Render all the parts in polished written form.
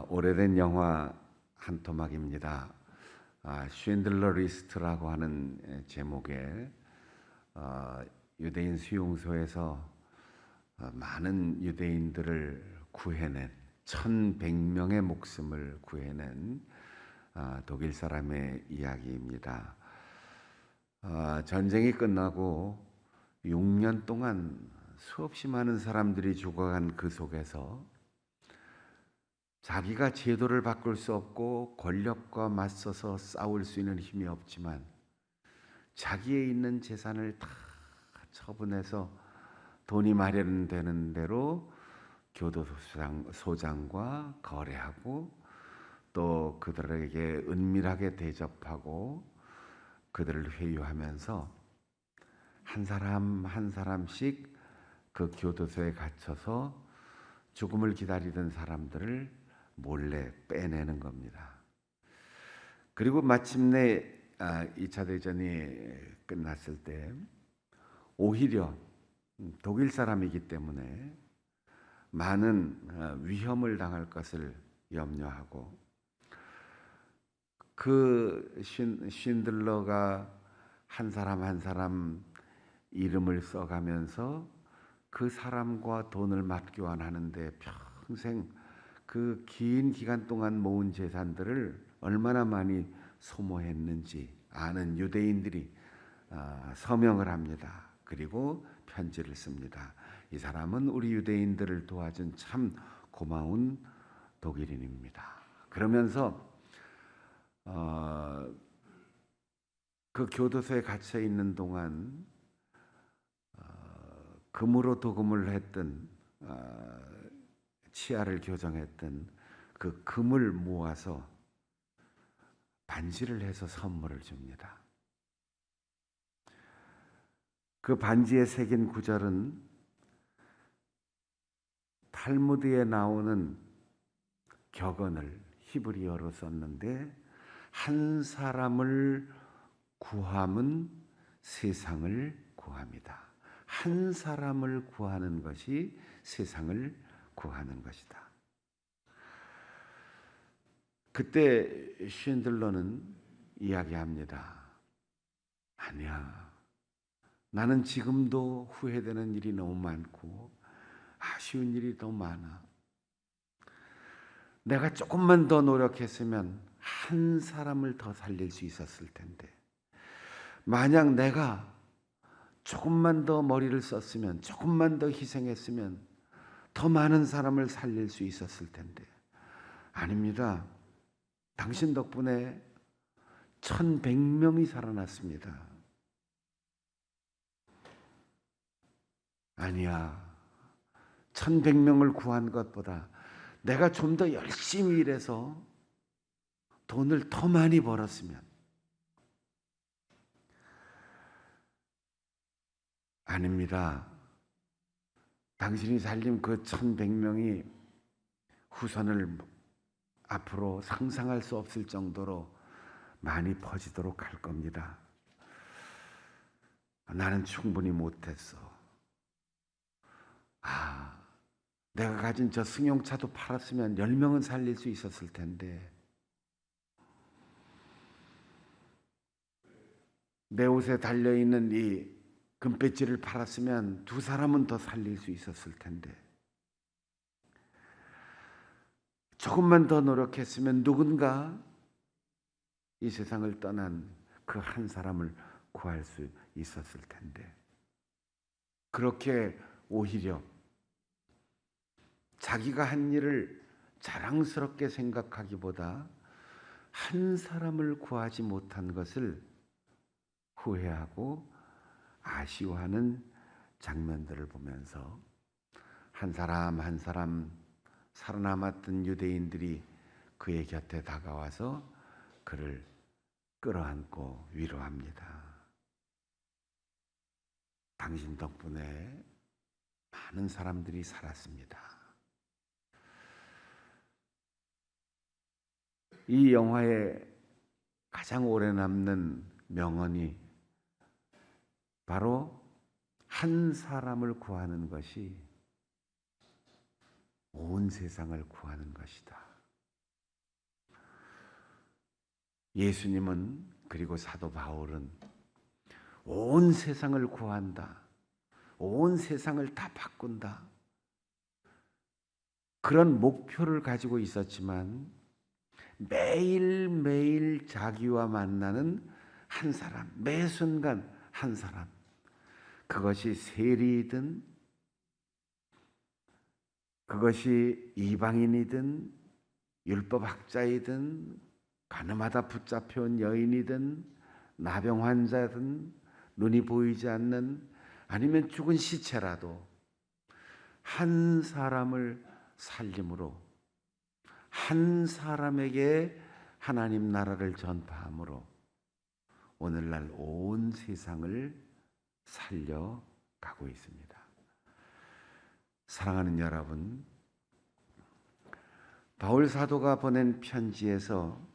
오래된 영화 한 토막입니다. 쉰들러 리스트라고 하는 제목의 유대인 수용소에서 많은 유대인들을 구해낸 1,100명의 목숨을 구해낸 독일 사람의 이야기입니다. 전쟁이 끝나고 6년 동안 수없이 많은 사람들이 죽어간 그 속에서 자기가 제도를 바꿀 수 없고 권력과 맞서서 싸울 수 있는 힘이 없지만 자기의 있는 재산을 다 처분해서 돈이 마련되는 대로 교도소장과 거래하고 또 그들에게 은밀하게 대접하고 그들을 회유하면서 한 사람 한 사람씩 그 교도소에 갇혀서 죽음을 기다리던 사람들을 몰래 빼내는 겁니다. 그리고 마침내 2차 대전이 끝났을 때 오히려 독일 사람이기 때문에 많은 위험을 당할 것을 염려하고 그 쉰들러가 한 사람 한 사람 이름을 써가면서 그 사람과 돈을 맞교환하는데 평생 그 긴 기간 동안 모은 재산들을 얼마나 많이 소모했는지 아는 유대인들이 서명을 합니다. 그리고 편지를 씁니다. 이 사람은 우리 유대인들을 도와준 참 고마운 독일인입니다. 그러면서 그 교도소에 갇혀 있는 동안 금으로 도금을 했던 치아를 교정했던 그 금을 모아서 반지를 해서 선물을 줍니다. 그 반지에 새긴 구절은 탈무드에 나오는 격언을 히브리어로 썼는데 한 사람을 구함은 세상을 구합니다. 한 사람을 구하는 것이 세상을 구하는 것이다. 그때 쉰들러는 이야기합니다. 아니야. 나는 지금도 후회되는 일이 너무 많고 아쉬운 일이 더 많아. 내가 조금만 더 노력했으면 한 사람을 더 살릴 수 있었을 텐데 만약 내가 조금만 더 머리를 썼으면 조금만 더 희생했으면 더 많은 사람을 살릴 수 있었을 텐데 아닙니다. 당신 덕분에 1,100명이 살아났습니다. 아니야. 1,100명을 구한 것보다 내가 좀 더 열심히 일해서 돈을 더 많이 벌었으면 아닙니다. 당신이 살린 그 1,100명이 후손을 앞으로 상상할 수 없을 정도로 많이 퍼지도록 할 겁니다. 나는 충분히 못했어. 내가 가진 저 승용차도 팔았으면 10명은 살릴 수 있었을 텐데 내 옷에 달려있는 이 금배지를 팔았으면 2사람은 더 살릴 수 있었을 텐데 조금만 더 노력했으면 누군가 이 세상을 떠난 그 한 사람을 구할 수 있었을 텐데 그렇게 오히려 자기가 한 일을 자랑스럽게 생각하기보다 한 사람을 구하지 못한 것을 후회하고 아쉬워하는 장면들을 보면서 한 사람 한 사람 살아남았던 유대인들이 그의 곁에 다가와서 그를 끌어안고 위로합니다. 당신 덕분에 많은 사람들이 살았습니다. 이 영화에 가장 오래 남는 명언이 바로 한 사람을 구하는 것이 온 세상을 구하는 것이다. 예수님은 그리고 사도 바울은 온 세상을 구한다. 온 세상을 다 바꾼다. 그런 목표를 가지고 있었지만 매일매일 자기와 만나는 한 사람, 매 순간 한 사람, 그것이 세리이든 그것이 이방인이든 율법학자이든 가늠하다 붙잡혀온 여인이든 나병 환자든 눈이 보이지 않는 아니면 죽은 시체라도 한 사람을 살림으로 한 사람에게 하나님 나라를 전파함으로 오늘날 온 세상을 살려가고 있습니다. 사랑하는 여러분, 바울 사도가 보낸 편지에서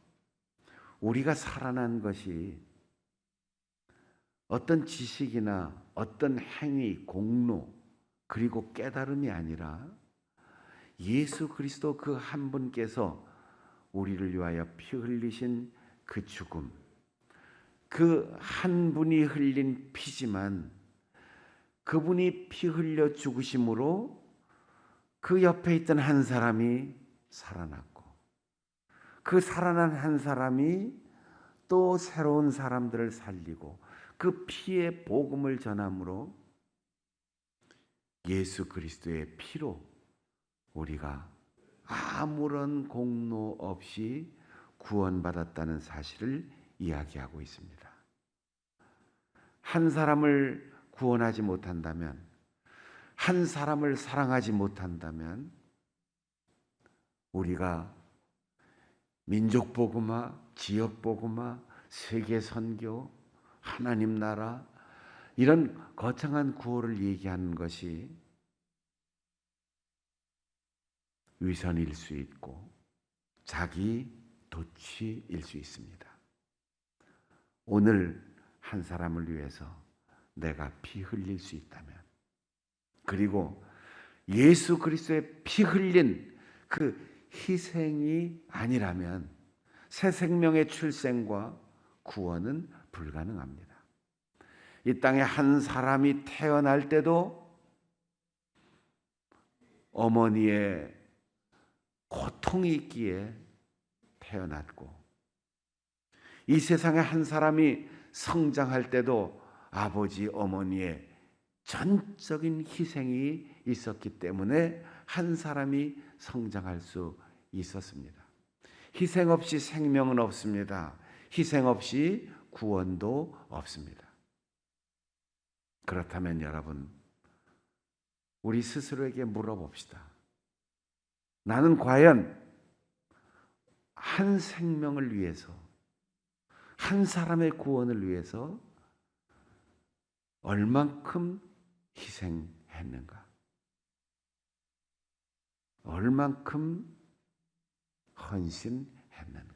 우리가 살아난 것이 어떤 지식이나 어떤 행위, 공로, 그리고 깨달음이 아니라 예수 그리스도 그 한 분께서 우리를 위하여 피 흘리신 그 죽음, 그 한 분이 흘린 피지만 그분이 피 흘려 죽으심으로 그 옆에 있던 한 사람이 살아났고 그 살아난 한 사람이 또 새로운 사람들을 살리고 그 피의 복음을 전함으로 예수 그리스도의 피로 우리가 아무런 공로 없이 구원받았다는 사실을 이야기하고 있습니다. 한 사람을 구원하지 못한다면, 한 사람을 사랑하지 못한다면 우리가 민족 복음화, 지역 복음화, 세계 선교, 하나님 나라 이런 거창한 구호를 얘기하는 것이 위선일 수 있고 자기 도취일 수 있습니다. 오늘 한 사람을 위해서 내가 피 흘릴 수 있다면, 그리고 예수 그리스도의 피 흘린 그 희생이 아니라면 새 생명의 출생과 구원은 불가능합니다. 이 땅에 한 사람이 태어날 때도 어머니의 고통이 있기에 태어났고, 이 세상에 한 사람이 성장할 때도 아버지 어머니의 전적인 희생이 있었기 때문에 한 사람이 성장할 수 있었습니다. 희생 없이 생명은 없습니다. 희생 없이 구원도 없습니다. 그렇다면 여러분, 우리 스스로에게 물어봅시다. 나는 과연 한 생명을 위해서, 한 사람의 구원을 위해서 얼만큼 희생했는가? 얼만큼 헌신했는가?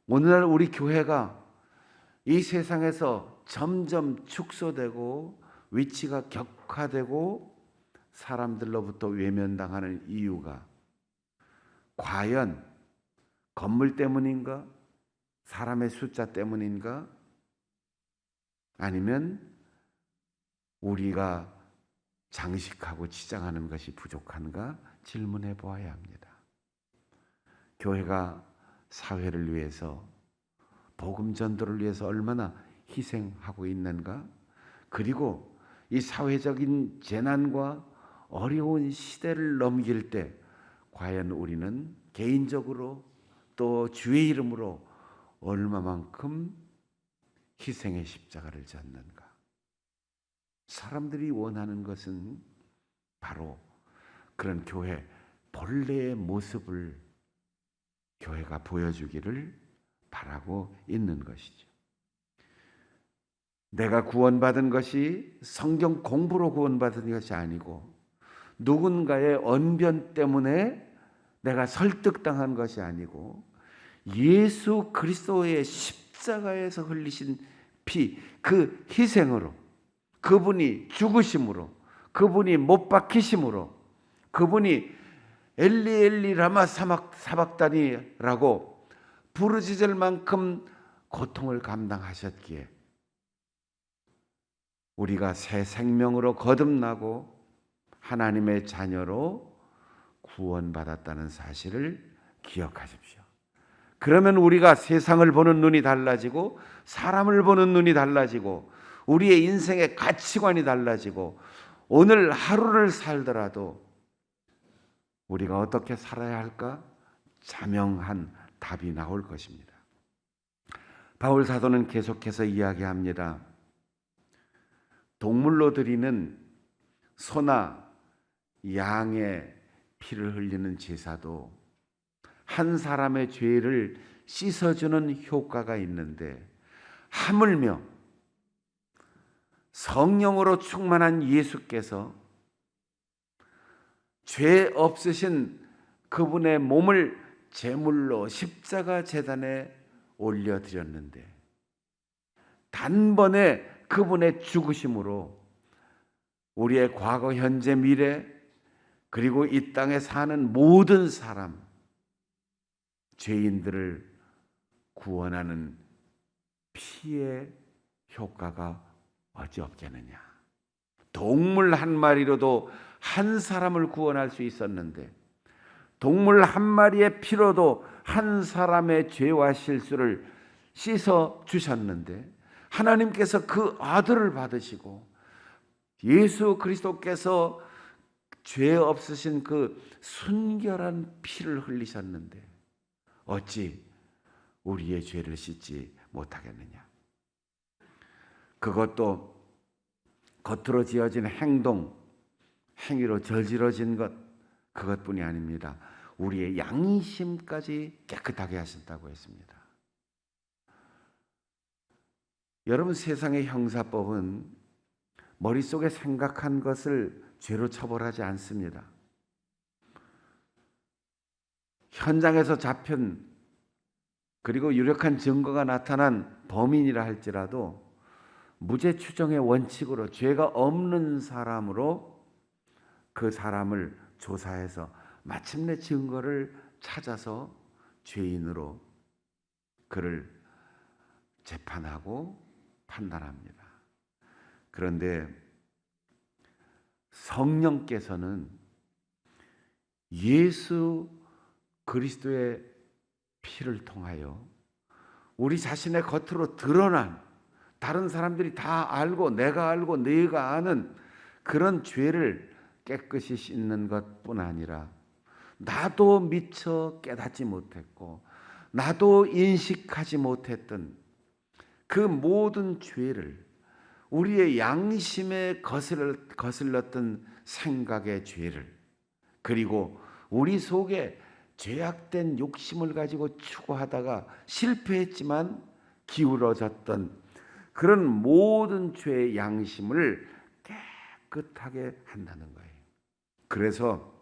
오늘날 우리 교회가 이 세상에서 점점 축소되고 위치가 격화되고 사람들로부터 외면당하는 이유가 과연 건물 때문인가? 사람의 숫자 때문인가? 아니면 우리가 장식하고 치장하는 것이 부족한가 질문해 보아야 합니다. 교회가 사회를 위해서, 복음 전도를 위해서 얼마나 희생하고 있는가? 그리고 이 사회적인 재난과 어려운 시대를 넘길 때 과연 우리는 개인적으로 또 주의 이름으로 얼마만큼 희생의 십자가를 졌는가? 사람들이 원하는 것은 바로 그런 교회 본래의 모습을 교회가 보여주기를 바라고 있는 것이죠. 내가 구원받은 것이 성경 공부로 구원받은 것이 아니고 누군가의 언변 때문에 내가 설득당한 것이 아니고 예수 그리스도의 십자가에서 흘리신 피, 그 희생으로, 그분이 죽으심으로, 그분이 못 박히심으로, 그분이 엘리 엘리 라마 사박다니라고 부르짖을 만큼 고통을 감당하셨기에 우리가 새 생명으로 거듭나고 하나님의 자녀로 구원받았다는 사실을 기억하십시오. 그러면 우리가 세상을 보는 눈이 달라지고 사람을 보는 눈이 달라지고 우리의 인생의 가치관이 달라지고 오늘 하루를 살더라도 우리가 어떻게 살아야 할까? 자명한 답이 나올 것입니다. 바울 사도는 계속해서 이야기합니다. 동물로 드리는 소나 양의 피를 흘리는 제사도 한 사람의 죄를 씻어주는 효과가 있는데 하물며 성령으로 충만한 예수께서 죄 없으신 그분의 몸을 제물로 십자가 제단에 올려드렸는데 단번에 그분의 죽으심으로 우리의 과거, 현재, 미래 그리고 이 땅에 사는 모든 사람, 죄인들을 구원하는 피의 효과가 어찌 없겠느냐. 동물 한 마리로도 한 사람을 구원할 수 있었는데 동물 한 마리의 피로도 한 사람의 죄와 실수를 씻어 주셨는데 하나님께서 그 아들을 받으시고 예수 그리스도께서 죄 없으신 그 순결한 피를 흘리셨는데 어찌 우리의 죄를 씻지 못하겠느냐. 그것도 겉으로 지어진 행위로 저지러진 것 그것뿐이 아닙니다. 우리의 양심까지 깨끗하게 하신다고 했습니다. 여러분, 세상의 형사법은 머릿속에 생각한 것을 죄로 처벌하지 않습니다. 현장에서 잡힌 그리고 유력한 증거가 나타난 범인이라 할지라도 무죄 추정의 원칙으로 죄가 없는 사람으로 그 사람을 조사해서 마침내 증거를 찾아서 죄인으로 그를 재판하고 판단합니다. 그런데 성령께서는 예수 그리스도의 피를 통하여 우리 자신의 겉으로 드러난 다른 사람들이 다 알고 내가 알고 네가 아는 그런 죄를 깨끗이 씻는 것뿐 아니라 나도 미처 깨닫지 못했고 나도 인식하지 못했던 그 모든 죄를 우리의 양심에 거슬렀던 생각의 죄를 그리고 우리 속에 죄악된 욕심을 가지고 추구하다가 실패했지만 기울어졌던 그런 모든 죄의 양심을 깨끗하게 한다는 거예요. 그래서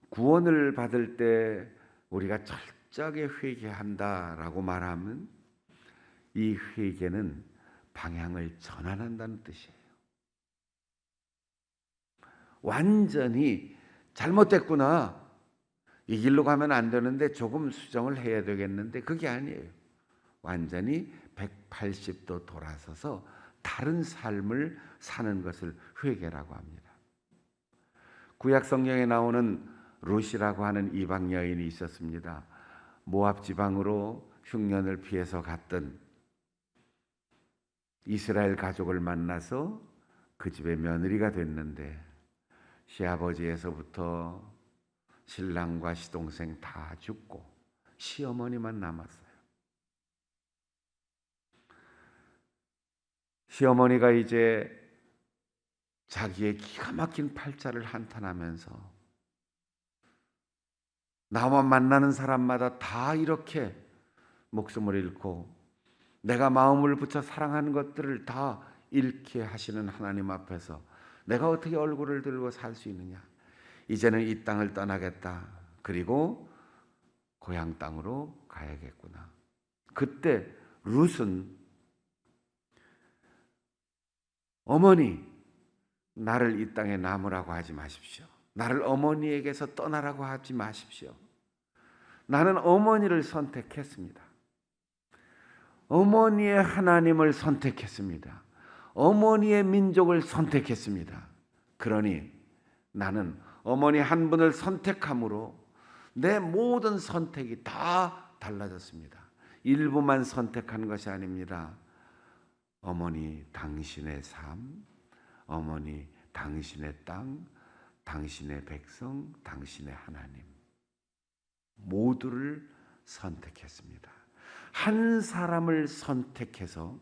구원을 받을 때 우리가 철저하게 회개한다라고 말하면 이 회개는 방향을 전환한다는 뜻이에요. 완전히 잘못됐구나. 이 길로 가면 안 되는데 조금 수정을 해야 되겠는데 그게 아니에요. 완전히 180도 돌아서서 다른 삶을 사는 것을 회개라고 합니다. 구약 성경에 나오는 룻이라고 하는 이방 여인이 있었습니다. 모압 지방으로 흉년을 피해서 갔던 이스라엘 가족을 만나서 그 집의 며느리가 됐는데 시아버지에서부터 신랑과 시동생 다 죽고 시어머니만 남았어요. 시어머니가 이제 자기의 기가 막힌 팔자를 한탄하면서 나와 만나는 사람마다 다 이렇게 목숨을 잃고 내가 마음을 붙여 사랑하는 것들을 다 잃게 하시는 하나님 앞에서 내가 어떻게 얼굴을 들고 살 수 있느냐. 이제는 이 땅을 떠나겠다. 그리고 고향 땅으로 가야겠구나. 그때 룻은 어머니, 나를 이 땅에 남으라고 하지 마십시오. 나를 어머니에게서 떠나라고 하지 마십시오. 나는 어머니를 선택했습니다. 어머니의 하나님을 선택했습니다. 어머니의 민족을 선택했습니다. 그러니 나는 어머니 한 분을 선택함으로 내 모든 선택이 다 달라졌습니다. 일부만 선택한 것이 아닙니다. 어머니 당신의 삶, 어머니 당신의 땅, 당신의 백성, 당신의 하나님 모두를 선택했습니다. 한 사람을 선택해서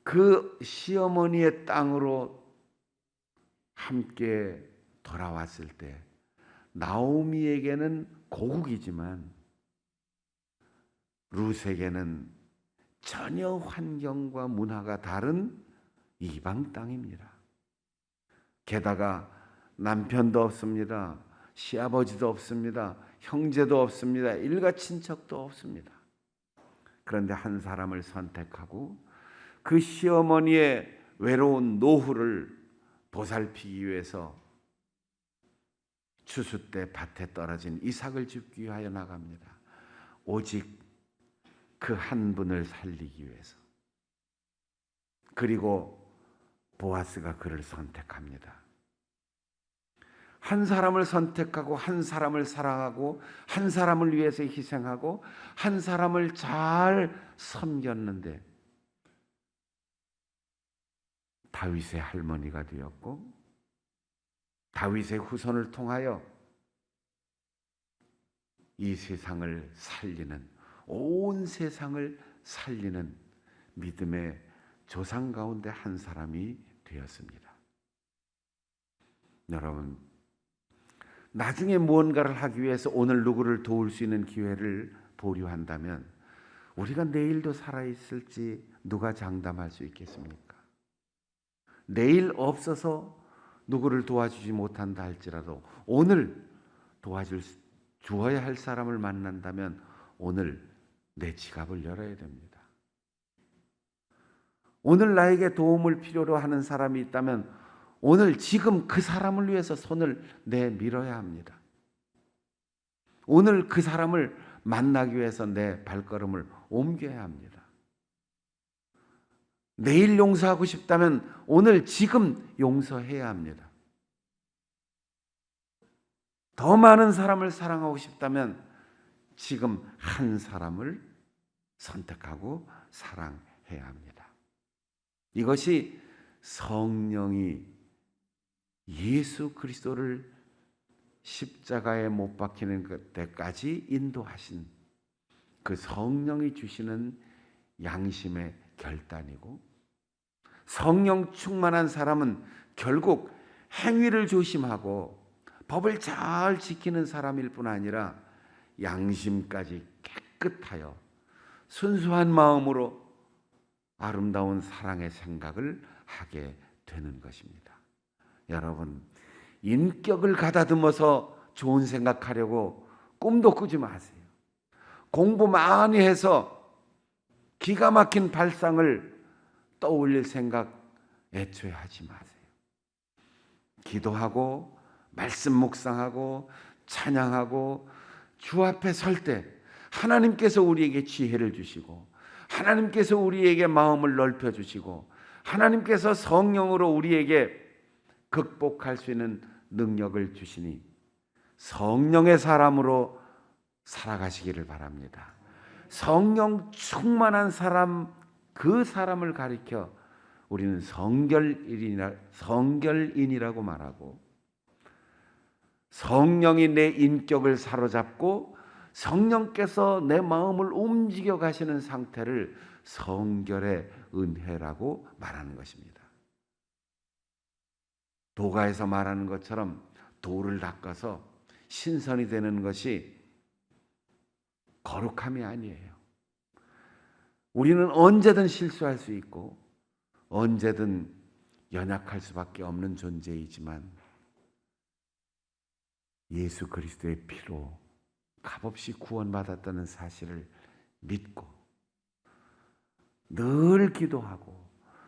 그 시어머니의 땅으로 함께 돌아왔을 때 나오미에게는 고국이지만 룻에게는 전혀 환경과 문화가 다른 이방 땅입니다. 게다가 남편도 없습니다. 시아버지도 없습니다. 형제도 없습니다. 일가 친척도 없습니다. 그런데 한 사람을 선택하고 그 시어머니의 외로운 노후를 보살피기 위해서 추수 때 밭에 떨어진 이삭을 줍기 위하여 나갑니다. 오직 그 한 분을 살리기 위해서. 그리고 보아스가 그를 선택합니다. 한 사람을 선택하고 한 사람을 사랑하고 한 사람을 위해서 희생하고 한 사람을 잘 섬겼는데 다윗의 할머니가 되었고 다윗의 후손을 통하여 이 세상을 살리는, 온 세상을 살리는 믿음의 조상 가운데 한 사람이 되었습니다. 여러분, 나중에 무언가를 하기 위해서 오늘 누구를 도울 수 있는 기회를 보류한다면 우리가 내일도 살아있을지 누가 장담할 수 있겠습니까? 내일 없어서 누구를 도와주지 못한다 할지라도 오늘 주어야 할 사람을 만난다면 오늘 내 지갑을 열어야 됩니다. 오늘 나에게 도움을 필요로 하는 사람이 있다면 오늘 지금 그 사람을 위해서 손을 내밀어야 합니다. 오늘 그 사람을 만나기 위해서 내 발걸음을 옮겨야 합니다. 내일 용서하고 싶다면 오늘 지금 용서해야 합니다. 더 많은 사람을 사랑하고 싶다면 지금 한 사람을 선택하고 사랑해야 합니다. 이것이 성령이 예수 그리스도를 십자가에 못 박히는 때까지 인도하신 그 성령이 주시는 양심의 결단이고, 성령 충만한 사람은 결국 행위를 조심하고 법을 잘 지키는 사람일 뿐 아니라 양심까지 깨끗하여 순수한 마음으로 아름다운 사랑의 생각을 하게 되는 것입니다. 여러분, 인격을 가다듬어서 좋은 생각하려고 꿈도 꾸지 마세요. 공부 많이 해서 기가 막힌 발상을 떠올릴 생각 애초에 하지 마세요. 기도하고 말씀 묵상하고 찬양하고 주 앞에 설 때 하나님께서 우리에게 지혜를 주시고 하나님께서 우리에게 마음을 넓혀 주시고 하나님께서 성령으로 우리에게 극복할 수 있는 능력을 주시니 성령의 사람으로 살아가시기를 바랍니다. 성령 충만한 사람, 그 사람을 가리켜 우리는 성결인이라고 말하고, 성령이 내 인격을 사로잡고 성령께서 내 마음을 움직여 가시는 상태를 성결의 은혜라고 말하는 것입니다. 도가에서 말하는 것처럼 돌을 닦아서 신선이 되는 것이 거룩함이 아니에요. 우리는 언제든 실수할 수 있고 언제든 연약할 수밖에 없는 존재이지만 예수 그리스도의 피로 값없이 구원받았다는 사실을 믿고 늘 기도하고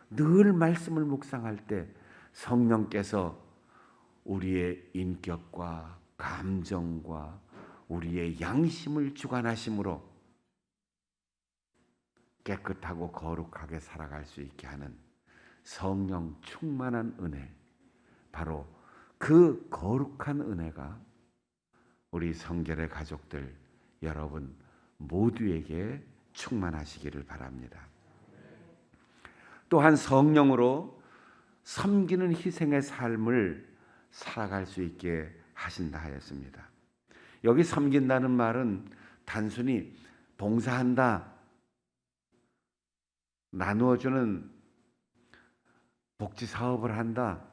늘 말씀을 묵상할 때 성령께서 우리의 인격과 감정과 우리의 양심을 주관하심으로 깨끗하고 거룩하게 살아갈 수 있게 하는 성령 충만한 은혜, 바로 그 거룩한 은혜가 우리 성결의 가족들 여러분 모두에게 충만하시기를 바랍니다. 또한 성령으로 섬기는 희생의 삶을 살아갈 수 있게 하신다 하였습니다. 여기 섬긴다는 말은 단순히 봉사한다, 나누어주는 복지 사업을 한다,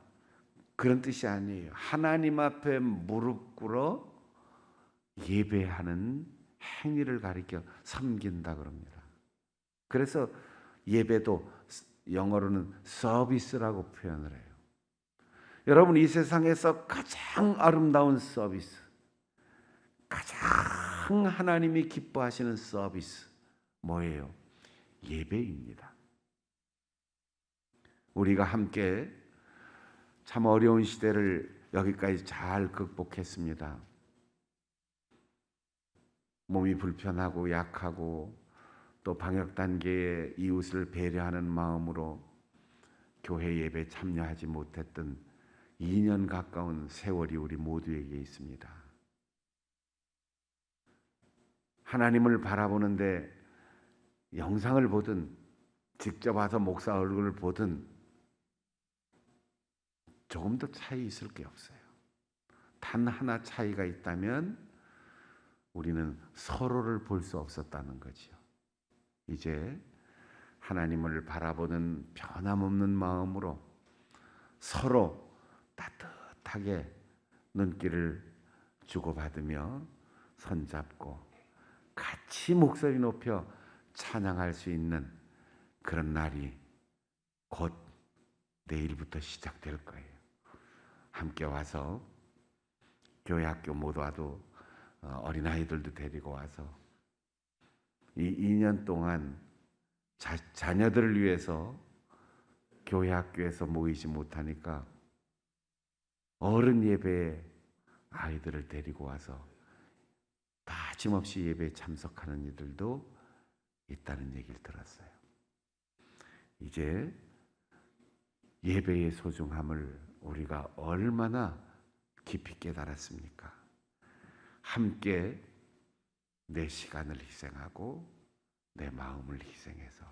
그런 뜻이 아니에요. 하나님 앞에 무릎 꿇어 예배하는 행위를 가리켜 섬긴다 그럽니다. 그래서 예배도 영어로는 서비스라고 표현을 해요. 여러분, 이 세상에서 가장 아름다운 서비스, 가장 하나님이 기뻐하시는 서비스 뭐예요? 예배입니다. 우리가 함께 참 어려운 시대를 여기까지 잘 극복했습니다. 몸이 불편하고 약하고 또 방역 단계에 이웃을 배려하는 마음으로 교회 예배 참여하지 못했던 2년 가까운 세월이 우리 모두에게 있습니다. 하나님을 바라보는데 영상을 보든 직접 와서 목사 얼굴을 보든 조금 더 차이 있을 게 없어요. 단 하나 차이가 있다면 우리는 서로를 볼 수 없었다는 거죠. 이제 하나님을 바라보는 변함없는 마음으로 서로 따뜻하게 눈길을 주고받으며 손잡고 같이 목소리 높여 찬양할 수 있는 그런 날이 곧 내일부터 시작될 거예요. 함께 와서 교회 학교 모두 와도 어린아이들도 데리고 와서 이 2년 동안 자녀들을 위해서 교회 학교에서 모이지 못하니까 어른 예배에 아이들을 데리고 와서 빠짐없이 예배에 참석하는 이들도 있다는 얘기를 들었어요. 이제 예배의 소중함을 우리가 얼마나 깊이 깨달았습니까? 함께 내 시간을 희생하고 내 마음을 희생해서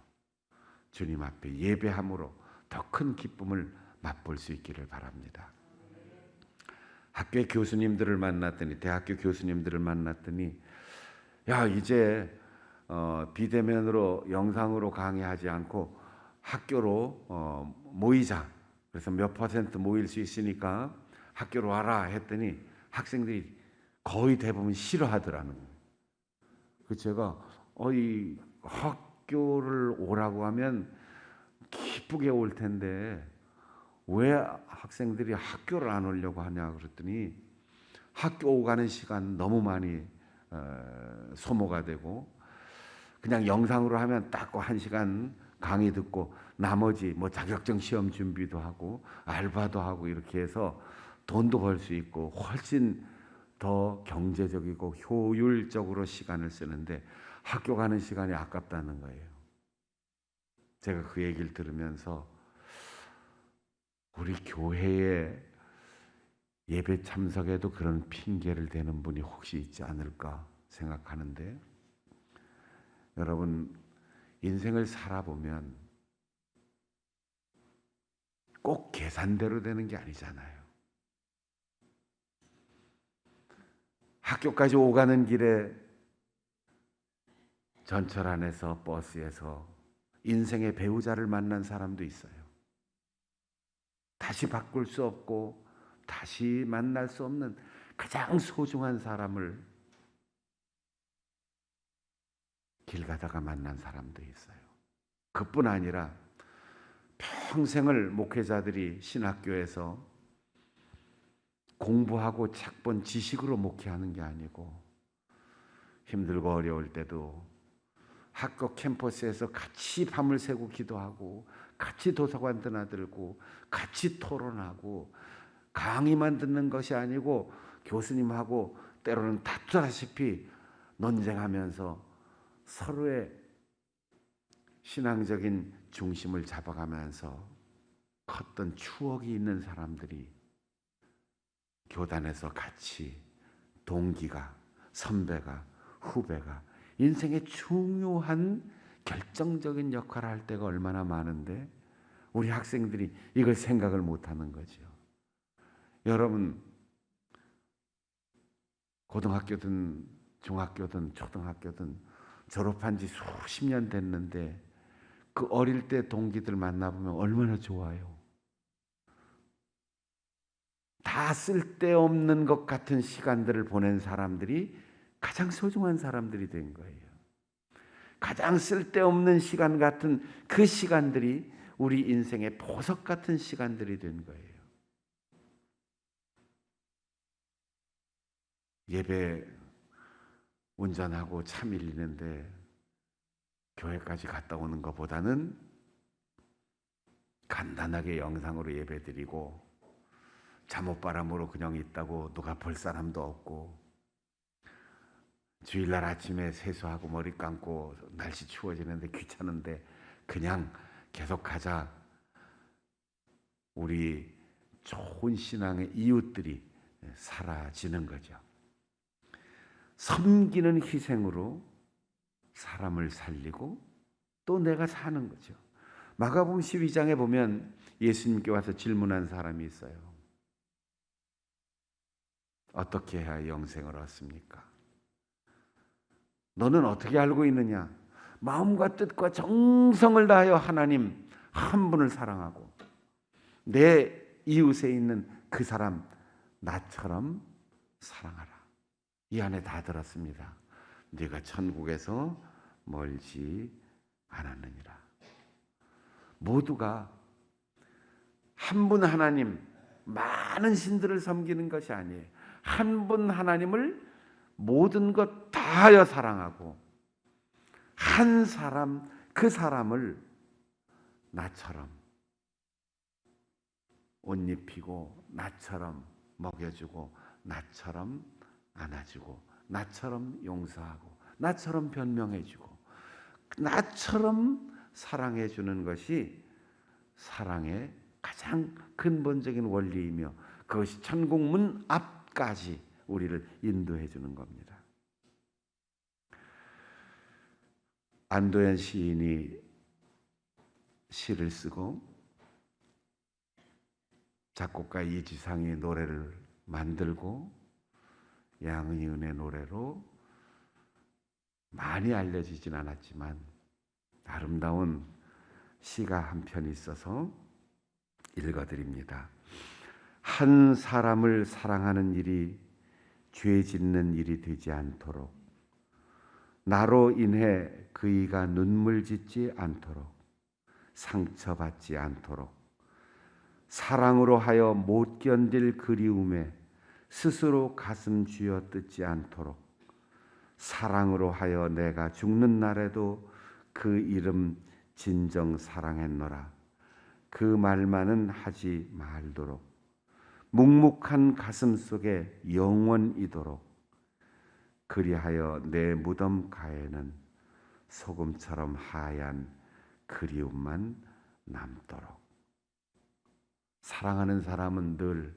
주님 앞에 예배함으로 더 큰 기쁨을 맛볼 수 있기를 바랍니다. 학교 교수님들을 만났더니, 대학교 교수님들을 만났더니, 야, 이제 비대면으로 영상으로 강의하지 않고 학교로 모이자. 그래서 몇 % 모일 수 있으니까 학교로 와라 했더니 학생들이 거의 대부분 싫어하더라는 거예요. 그 제가 이 학교를 오라고 하면 기쁘게 올 텐데 왜 학생들이 학교를 안 오려고 하냐 그랬더니 학교 오가는 시간 너무 많이 소모가 되고 그냥 영상으로 하면 딱 1시간 강의 듣고 나머지 뭐 자격증 시험 준비도 하고 알바도 하고 이렇게 해서 돈도 벌 수 있고 훨씬 더 경제적이고 효율적으로 시간을 쓰는데 학교 가는 시간이 아깝다는 거예요. 제가 그 얘기를 들으면서 우리 교회에 예배 참석에도 그런 핑계를 대는 분이 혹시 있지 않을까 생각하는데, 여러분 인생을 살아보면 꼭 계산대로 되는 게 아니잖아요. 학교까지 오가는 길에 전철 안에서 버스에서 인생의 배우자를 만난 사람도 있어요. 다시 바꿀 수 없고 다시 만날 수 없는 가장 소중한 사람을 길 가다가 만난 사람도 있어요. 그뿐 아니라 평생을 목회자들이 신학교에서 공부하고 책 본 지식으로 목회하는 게 아니고 힘들고 어려울 때도 학교 캠퍼스에서 같이 밤을 새고 기도하고 같이 도서관 드나들고 같이 토론하고 강의만 듣는 것이 아니고 교수님하고 때로는 다투다시피 논쟁하면서 서로의 신앙적인 중심을 잡아가면서 컸던 추억이 있는 사람들이 교단에서 같이 동기가, 선배가, 후배가 인생의 중요한 결정적인 역할을 할 때가 얼마나 많은데 우리 학생들이 이걸 생각을 못하는 거죠. 여러분, 고등학교든 중학교든 초등학교든 졸업한 지 수십 년 됐는데 그 어릴 때 동기들 만나보면 얼마나 좋아요. 다 쓸데없는 것 같은 시간들을 보낸 사람들이 가장 소중한 사람들이 된 거예요. 가장 쓸데없는 시간 같은 그 시간들이 우리 인생의 보석 같은 시간들이 된 거예요. 예배 운전하고 차 밀리는데 교회까지 갔다 오는 것보다는 간단하게 영상으로 예배 드리고 잠옷바람으로 그냥 있다고 누가 볼 사람도 없고 주일날 아침에 세수하고 머리 감고 날씨 추워지는데 귀찮은데 그냥 계속 가자. 우리 좋은 신앙의 이웃들이 사라지는 거죠. 섬기는 희생으로 사람을 살리고 또 내가 사는 거죠. 마가복음 12장에 보면 예수님께 와서 질문한 사람이 있어요. 어떻게 해야 영생을 얻습니까? 너는 어떻게 알고 있느냐? 마음과 뜻과 정성을 다하여 하나님 한 분을 사랑하고 내 이웃에 있는 그 사람 나처럼 사랑하라. 이 안에 다 들었습니다. 네가 천국에서 멀지 않았느니라. 모두가 한 분 하나님, 많은 신들을 섬기는 것이 아니에요. 한 분 하나님을 모든 것 다하여 사랑하고 한 사람, 그 사람을 나처럼 옷 입히고 나처럼 먹여주고 나처럼 안아주고 나처럼 용서하고 나처럼 변명해주고 나처럼 사랑해주는 것이 사랑의 가장 근본적인 원리이며 그것이 천국 문 앞까지 우리를 인도해 주는 겁니다. 안도현 시인이 시를 쓰고 작곡가 이지상이 노래를 만들고 양희은의 노래로 많이 알려지진 않았지만 아름다운 시가 한 편 있어서 읽어드립니다. 한 사람을 사랑하는 일이 죄 짓는 일이 되지 않도록 나로 인해 그이가 눈물 짓지 않도록 상처받지 않도록 사랑으로 하여 못 견딜 그리움에 스스로 가슴 쥐어 뜯지 않도록 사랑으로 하여 내가 죽는 날에도 그 이름 진정 사랑했노라. 그 말만은 하지 말도록 묵묵한 가슴 속에 영원이도록 그리하여 내 무덤 가에는 소금처럼 하얀 그리움만 남도록. 사랑하는 사람은 늘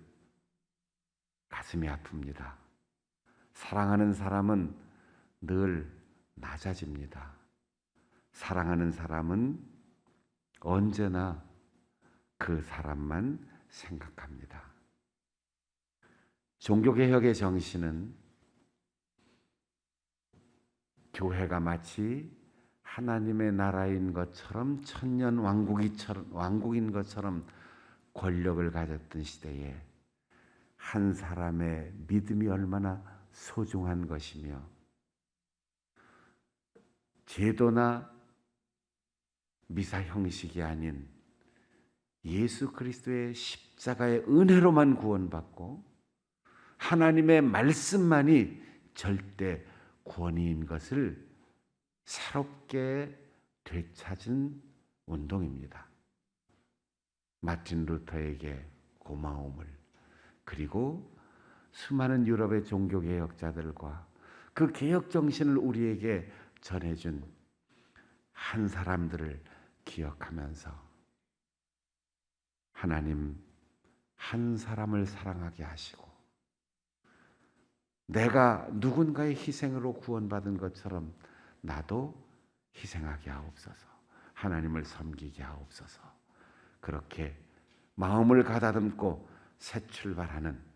가슴이 아픕니다. 사랑하는 사람은 늘 낮아집니다. 사랑하는 사람은 언제나 그 사람만 생각합니다. 종교개혁의 정신은 교회가 마치 하나님의 나라인 것처럼 천년 왕국인 것처럼 권력을 가졌던 시대에 한 사람의 믿음이 얼마나 소중한 것이며 제도나 미사 형식이 아닌 예수 그리스도의 십자가의 은혜로만 구원받고 하나님의 말씀만이 절대 구원인 것을 새롭게 되찾은 운동입니다. 마틴 루터에게 고마움을 그리고 수많은 유럽의 종교 개혁자들과 그 개혁 정신을 우리에게 전해준 한 사람들을 기억하면서 하나님 한 사람을 사랑하게 하시고 내가 누군가의 희생으로 구원받은 것처럼 나도 희생하게 하옵소서. 하나님을 섬기게 하옵소서. 그렇게 마음을 가다듬고 새 출발하는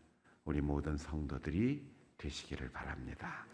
우리 모든 성도들이 되시기를 바랍니다.